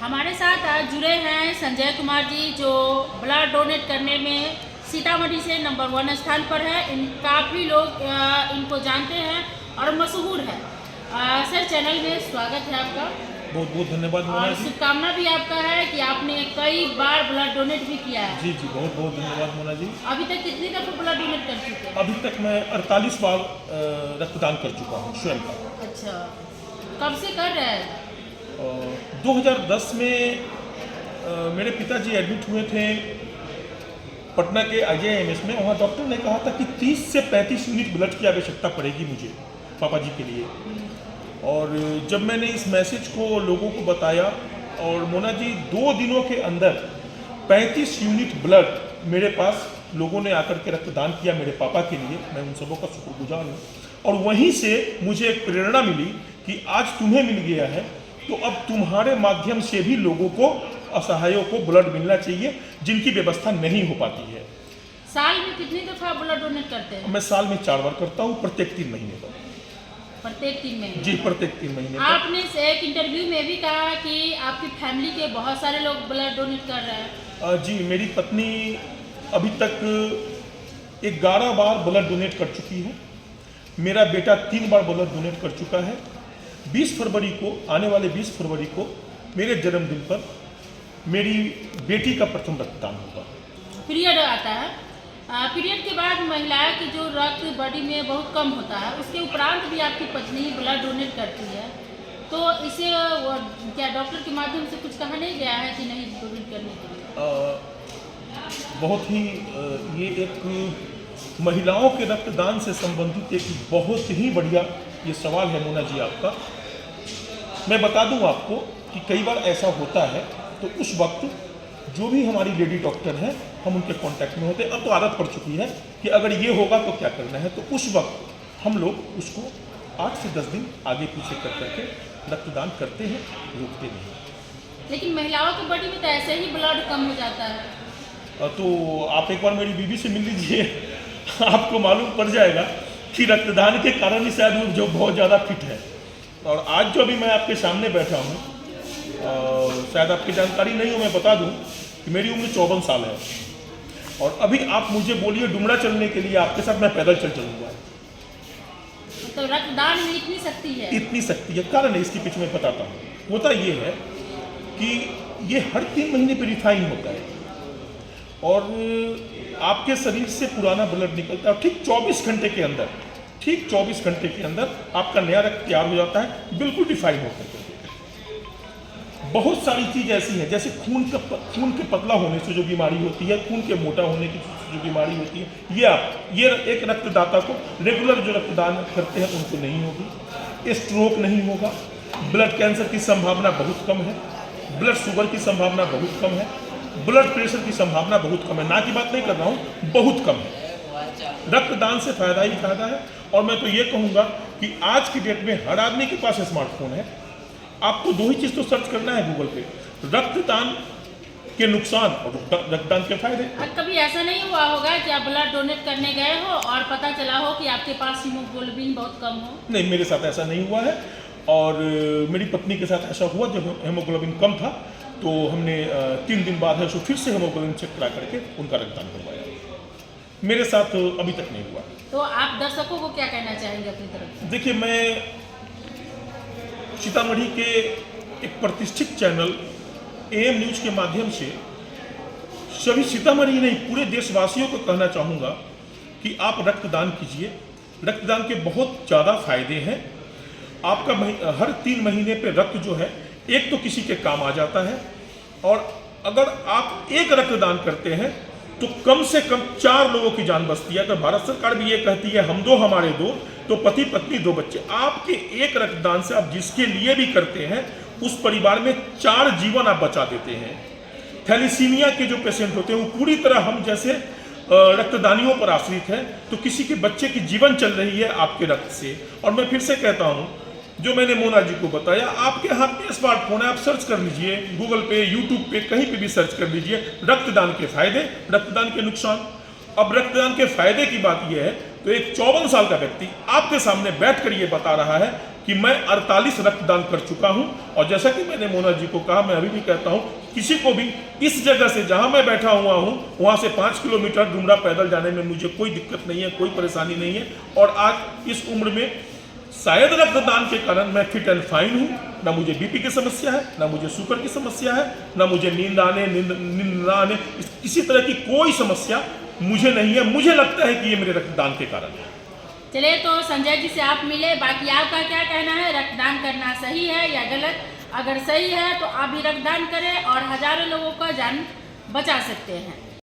हमारे साथ आज जुड़े हैं संजय कुमार जी, जो ब्लड डोनेट करने में सीतामढ़ी से नंबर 1 स्थान पर है। काफ़ी लोग इनको जानते हैं और मशहूर है। सर, चैनल में स्वागत है आपका। बहुत बहुत धन्यवाद मोना और जी। शुभकामना भी आपका है कि आपने कई बार ब्लड डोनेट भी किया है। जी जी, बहुत बहुत धन्यवाद मोना जी। अभी तक कितनी दफ़ा ब्लड डोनेट कर चुके हैं? अभी तक मैं 48 बार रक्तदान कर चुका हूँ स्वयं का। अच्छा, कब से कर रहे हैं? 2010 में मेरे पिताजी एडमिट हुए थे पटना के IJIMS में। वहाँ डॉक्टर ने कहा था कि 30 से 35 यूनिट ब्लड की आवश्यकता पड़ेगी मुझे पापा जी के लिए। और जब मैंने इस मैसेज को लोगों को बताया, और मोना जी 2 दिनों के अंदर 35 यूनिट ब्लड मेरे पास लोगों ने आकर के रक्तदान किया मेरे पापा के लिए। मैं उन सबों का शुक्रगुजार हूँ। और वहीं से मुझे एक प्रेरणा मिली कि आज तुम्हें मिल गया है तो अब तुम्हारे माध्यम से भी लोगों को, असहायों को ब्लड मिलना चाहिए जिनकी व्यवस्था नहीं हो पाती है। साल में कितनी दफ़ा ब्लड डोनेट करते हैं? मैं साल में 4 बार करता हूँ, प्रत्येक 3 महीने पर। प्रत्येक 3 महीने? जी, प्रत्येक 3 महीने पर। आपने एक इंटरव्यू में भी कहा कि आपकी फैमिली के बहुत सारे लोग ब्लड डोनेट कर रहे हैं। जी, मेरी पत्नी अभी तक 11 बार ब्लड डोनेट कर चुकी है। मेरा बेटा 3 बार ब्लड डोनेट कर चुका है। 20 फरवरी को, आने वाले 20 फरवरी को मेरे जन्मदिन पर मेरी बेटी का प्रथम रक्तदान होगा। पीरियड आता है, पीरियड के बाद महिलाएं की जो रक्त बॉडी में बहुत कम होता है, उसके उपरांत भी आपकी पत्नी ब्लड डोनेट करती है, तो इसे क्या डॉक्टर के माध्यम से कुछ कहा नहीं गया है कि नहीं डोनेट करने के लिए? बहुत ही ये एक महिलाओं के रक्तदान से संबंधित एक बहुत ही बढ़िया ये सवाल है मोना जी आपका। मैं बता दूं आपको कि कई बार ऐसा होता है तो उस वक्त जो भी हमारी लेडी डॉक्टर हैं, हम उनके कांटेक्ट में होते हैं। अब तो आदत पड़ चुकी है कि अगर ये होगा तो क्या करना है, तो उस वक्त हम लोग उसको 8 से 10 दिन आगे पीछे कर करके रक्तदान करते हैं, रोकते नहीं। लेकिन महिलाओं की बॉडी में तो ऐसे ही ब्लड कम हो जाता है। तो आप एक बार मेरी बीवी से मिल लीजिए, आपको मालूम पड़ जाएगा कि रक्तदान के कारण ही शायद वो जो बहुत ज़्यादा फिट है। और आज जो अभी मैं आपके सामने बैठा हूँ, शायद आपकी जानकारी नहीं हो, मैं बता दूँ कि मेरी उम्र 54 साल है। और अभी आप मुझे बोलिए डुमरा चलने के लिए आपके साथ मैं पैदल चल चलूँगा। तो रक्तदान में इतनी शक्ति है? इतनी शक्ति है, कारण है इसके पीछे मैं बताता हूँ। होता ये है कि ये हर 3 महीने पर रिफाइन होता है और आपके शरीर से पुराना ब्लड निकलता है। ठीक 24 घंटे के अंदर, ठीक 24 घंटे के अंदर आपका नया रक्त तैयार हो जाता है, बिल्कुल डिफाइन होकर के। बहुत सारी चीज़ ऐसी हैं, जैसे खून के पतला होने से जो बीमारी होती है, खून के मोटा होने की जो बीमारी होती है, ये एक रक्तदाता को, रेगुलर जो रक्तदान करते हैं उनको नहीं होगी। स्ट्रोक नहीं होगा, ब्लड कैंसर की संभावना बहुत कम है, ब्लड शुगर की संभावना बहुत कम है, ब्लड प्रेशर की संभावना बहुत कम है। ना की बात नहीं कर रहा हूँ, बहुत कम है। रक्तदान से फायदा ही फायदा है। और मैं तो ये कहूँगा कि आज की डेट में हर आदमी के पास स्मार्टफोन है। आपको 2 ही चीज़ तो सर्च करना है गूगल पे, रक्तदान के नुकसान और रक्तदान के फायदे। कभी ऐसा नहीं हुआ होगा कि आप ब्लड डोनेट करने गए हो और पता चला हो कि आपके पास हीमोग्लोबिन बहुत कम हो? नहीं, मेरे साथ ऐसा नहीं हुआ है। और मेरी पत्नी के साथ ऐसा हुआ, जब हीमोग्लोबिन कम था तो हमने 3 दिन बाद है उसको फिर से हीमोग्लोबिन चेक करा करके उनका रक्तदान करवाया। मेरे साथ अभी तक नहीं हुआ। तो आप दर्शकों को क्या कहना चाहेंगे अपनी तरफ से? देखिए, मैं सीतामढ़ी के एक प्रतिष्ठित चैनल AM न्यूज़ के माध्यम से सभी सीतामढ़ी नहीं, पूरे देशवासियों को कहना चाहूँगा कि आप रक्तदान कीजिए। रक्तदान के बहुत ज़्यादा फायदे हैं। आपका हर 3 महीने पे रक्त जो है, एक तो किसी के काम आ जाता है, और अगर आप एक रक्तदान करते हैं तो कम से कम 4 लोगों की जान बचती है। अगर भारत सरकार भी ये कहती है हम 2 हमारे 2, तो पति पत्नी 2 बच्चे। आपके एक रक्तदान से आप जिसके लिए भी करते हैं उस परिवार में 4 जीवन आप बचा देते हैं। थैलीसीमिया के जो पेशेंट होते हैं वो पूरी तरह हम जैसे रक्तदानियों पर आश्रित है, तो किसी के बच्चे की जीवन चल रही है आपके रक्त से। और मैं फिर से कहता हूँ, जो मैंने मोना जी को बताया, आपके हाथ में स्मार्टफोन है, आप सर्च कर लीजिए गूगल पे, यूट्यूब पे, कहीं पे भी सर्च कर लीजिए रक्तदान के फायदे, रक्तदान के नुकसान। अब रक्तदान के फायदे की बात यह है तो एक 54 साल का व्यक्ति आपके सामने बैठ कर ये बता रहा है कि मैं 48 रक्तदान कर चुका हूं। और जैसा कि मैंने मोना जी को कहा, मैं अभी भी कहता हूं, किसी को भी इस जगह से जहां मैं बैठा हुआ हूं वहां से 5 किलोमीटर डुमरा पैदल जाने में मुझे कोई दिक्कत नहीं है, कोई परेशानी नहीं है। और आज इस उम्र में शायद रक्तदान के कारण मैं फिट एंड फाइन हूँ। ना मुझे बीपी की समस्या है, ना मुझे शुगर की समस्या है, ना मुझे नींद ना आने, किसी तरह की कोई समस्या मुझे नहीं है। मुझे लगता है कि ये मेरे रक्तदान के कारण है। चलिए, तो संजय जी से आप मिले, बाकी आपका क्या कहना है, रक्तदान करना सही है या गलत? अगर सही है तो आप भी रक्तदान करें और हजारों लोगों का जान बचा सकते हैं।